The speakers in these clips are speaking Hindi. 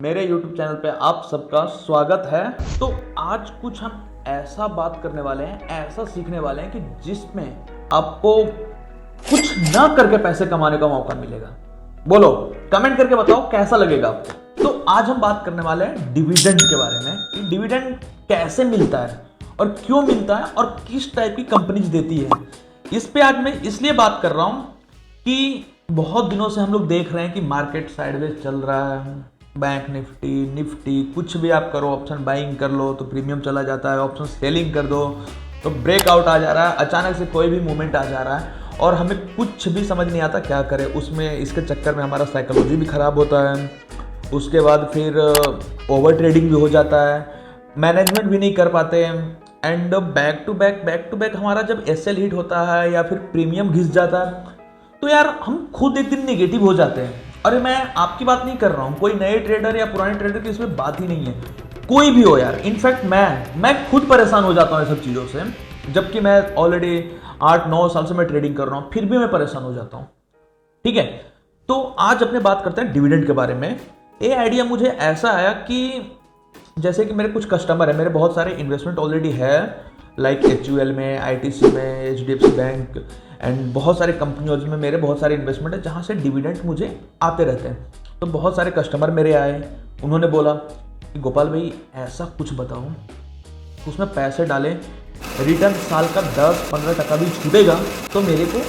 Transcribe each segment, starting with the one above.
मेरे YouTube चैनल पे आप सबका स्वागत है। तो आज कुछ हम ऐसा बात करने वाले हैं, ऐसा सीखने वाले हैं कि जिसमें आपको कुछ ना करके पैसे कमाने का मौका मिलेगा। बोलो, कमेंट करके बताओ कैसा लगेगा आपको। तो आज हम बात करने वाले हैं डिविडेंड के बारे में कि डिविडेंड कैसे मिलता है और क्यों मिलता है और किस टाइप की कंपनीज देती है। इस पे आज मैं इसलिए बात कर रहा हूं कि बहुत दिनों से हम लोग देख रहे हैं कि मार्केट साइडवेज चल रहा है। बैंक निफ्टी कुछ भी आप करो, ऑप्शन बाइंग कर लो तो प्रीमियम चला जाता है, ऑप्शन सेलिंग कर दो तो ब्रेकआउट आ जा रहा है, अचानक से कोई भी मूवमेंट आ जा रहा है और हमें कुछ भी समझ नहीं आता क्या करें। उसमें इसके चक्कर में हमारा साइकोलॉजी भी ख़राब होता है, उसके बाद फिर ओवर ट्रेडिंग भी हो जाता है, मैनेजमेंट भी नहीं कर पाते एंड बैक टू बैक हमारा जब एसएल हिट होता है या फिर प्रीमियम घिस जाता है तो यार हम खुद एक दिन नेगेटिव हो जाते हैं। अरे मैं आपकी बात नहीं कर रहा हूँ, कोई नए ट्रेडर या पुराने ट्रेडर की इसमें बात ही नहीं है, कोई भी हो यार। इनफैक्ट मैं खुद परेशान हो जाता हूँ ये सब चीज़ों से, जबकि मैं ऑलरेडी 8-9 साल से मैं ट्रेडिंग कर रहा हूँ, फिर भी मैं परेशान हो जाता हूँ। ठीक है, तो आज अपने बात करते हैं डिविडेंड के बारे में। ये आइडिया मुझे ऐसा आया कि जैसे कि मेरे कुछ कस्टमर है, मेरे बहुत सारे इन्वेस्टमेंट ऑलरेडी है, लाइक HUL में, ITC में, HDFC बैंक एंड बहुत सारे कंपनियों में मेरे बहुत सारे इन्वेस्टमेंट है जहाँ से डिविडेंड मुझे आते रहते हैं। तो बहुत सारे कस्टमर मेरे आए, उन्होंने बोला कि गोपाल भाई ऐसा कुछ बताओ उसमें पैसे डालें, रिटर्न साल का 10-15% भी छूटेगा तो मेरे को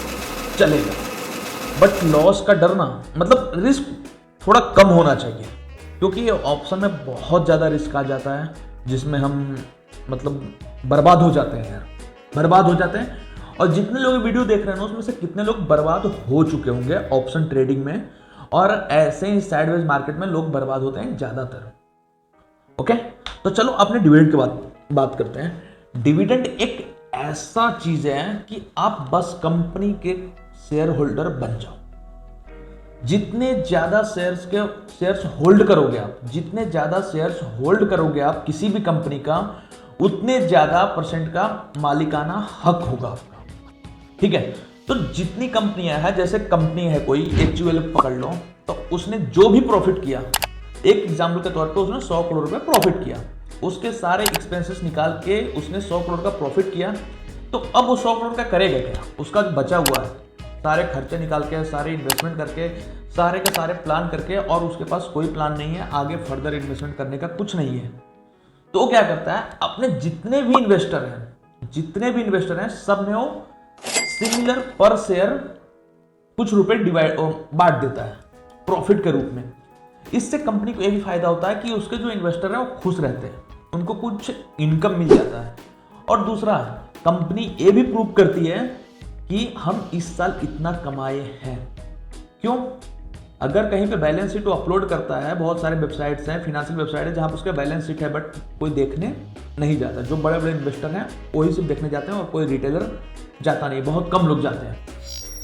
चलेगा, बट लॉस का डर ना, मतलब रिस्क थोड़ा कम होना चाहिए, क्योंकि ये ऑप्शन में बहुत ज़्यादा रिस्क आ जाता है जिसमें हम मतलब बर्बाद हो जाते हैं यार, बर्बाद हो जाते हैं। और जितने लोग वीडियो देख रहे हैं उसमें से कितने लोग बर्बाद हो चुके होंगे ऑप्शन ट्रेडिंग में, और ऐसे ही साइडवेज मार्केट में लोग बर्बाद होते हैं ज़्यादातर। ओके, तो चलो अपने डिविडेंड की बात करते हैं। डिविडेंड एक ऐसा चीज़ है कि आप बस कंपनी के शेयर होल्डर बन जाओ। जितने ज़्यादा शेयर्स होल्ड करोगे आप, जितने ज़्यादा शेयर्स होल्ड करोगे आप किसी भी कंपनी का, उतने ज़्यादा % का मालिकाना हक होगा आपका। ठीक है, तो जितनी कंपनियां हैं, जैसे कंपनी है कोई HUL पकड़ लो, तो उसने जो भी प्रॉफिट किया, एक एग्जाम्पल के तौर पे उसने 100 करोड़ रुपए प्रॉफिट किया, उसके सारे एक्सपेंसेस निकाल के उसने 100 करोड़ का प्रॉफिट किया, तो अब वो 100 करोड़ का करेगा क्या? उसका बचा हुआ है, सारे खर्चे निकाल के, सारे इन्वेस्टमेंट करके, सारे के सारे प्लान करके, और उसके पास कोई प्लान नहीं है आगे फर्दर इन्वेस्टमेंट करने का, कुछ नहीं है। तो वो क्या करता है, अपने जितने भी इन्वेस्टर हैं सब में वो सिमिलर पर शेयर कुछ रुपए बांट देता है प्रॉफिट के रूप में। इससे कंपनी को यह भी फायदा होता है कि उसके जो इन्वेस्टर हैं वो खुश रहते हैं, उनको कुछ इनकम मिल जाता है। और दूसरा, कंपनी ये भी प्रूव करती है कि हम इस साल इतना कमाए हैं। क्यों? अगर कहीं पे बैलेंस शीट अपलोड करता है, बहुत सारे वेबसाइट्स हैं, फिनेंशियल वेबसाइट है जहाँ पर उसका बैलेंस शीट है, बट कोई देखने नहीं जाता। जो बड़े बड़े इन्वेस्टर हैं वही सिर्फ देखने जाते हैं और कोई रिटेलर जाता नहीं, बहुत कम लोग जाते हैं।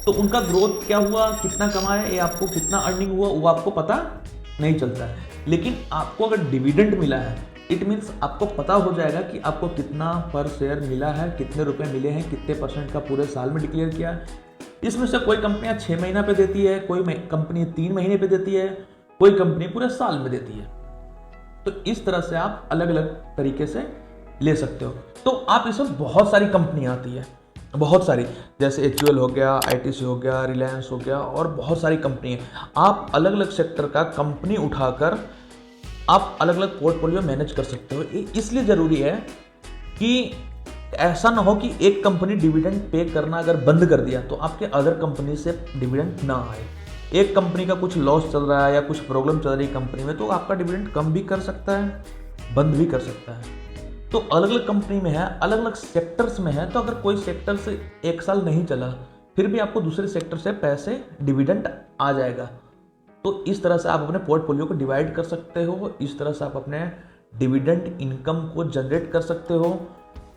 तो उनका ग्रोथ क्या हुआ, कितना कमाया, ये आपको कितना अर्निंग हुआ वो आपको पता नहीं चलता है। लेकिन आपको अगर डिविडेंड मिला है, इट मीन्स आपको पता हो जाएगा कि आपको कितना पर शेयर मिला है, कितने रुपए मिले हैं, कितने % का पूरे साल में डिक्लेयर किया है। इसमें से कोई कंपनियां 6 महीना पे देती है, कोई कंपनी 3 महीने पे देती है, कोई कंपनी पूरे साल में देती है। तो इस तरह से आप अलग अलग तरीके से ले सकते हो। तो आप इसमें बहुत सारी कंपनियां आती है, बहुत सारी, जैसे HUL हो गया, ITC हो गया, रिलायंस हो गया, और बहुत सारी कंपनी है। आप अलग अलग सेक्टर का कंपनी उठाकर आप अलग अलग पोर्टफोलियो मैनेज कर सकते हो। इसलिए ज़रूरी है कि ऐसा ना हो कि एक कंपनी डिविडेंड पे करना अगर बंद कर दिया तो आपके अदर कंपनी से डिविडेंड ना आए। एक कंपनी का कुछ लॉस चल रहा है या कुछ प्रॉब्लम चल रही है कंपनी में, तो आपका डिविडेंड कम भी कर सकता है, बंद भी कर सकता है। तो अलग अलग कंपनी में है, अलग अलग सेक्टर्स में है, तो अगर कोई सेक्टर से 1 साल नहीं चला फिर भी आपको दूसरे सेक्टर से पैसे डिविडेंड आ जाएगा। तो इस तरह से आप अपने पोर्टफोलियो को डिवाइड कर सकते हो, इस तरह से आप अपने डिविडेंड इनकम को जनरेट कर सकते हो।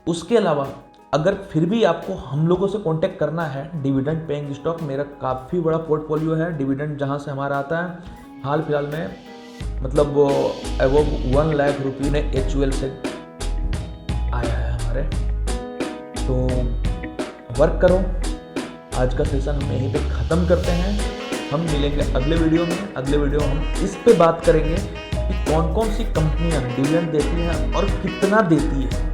उसके अलावा अगर फिर भी आपको हम लोगों से कांटेक्ट करना है, डिविडेंड पेइंग स्टॉक मेरा काफ़ी बड़ा पोर्टफोलियो है, डिविडेंड जहां से हमारा आता है। हाल फिलहाल में मतलब वो 1 लाख रुपये ने HUL से आया है हमारे। तो वर्क करो। आज का सेशन हम यहीं पे ख़त्म करते हैं। हम मिलेंगे अगले वीडियो में। अगले वीडियो हम इस पे बात करेंगे कि कौन कौन सी कंपनियां डिविडेंड देती हैं और कितना देती है।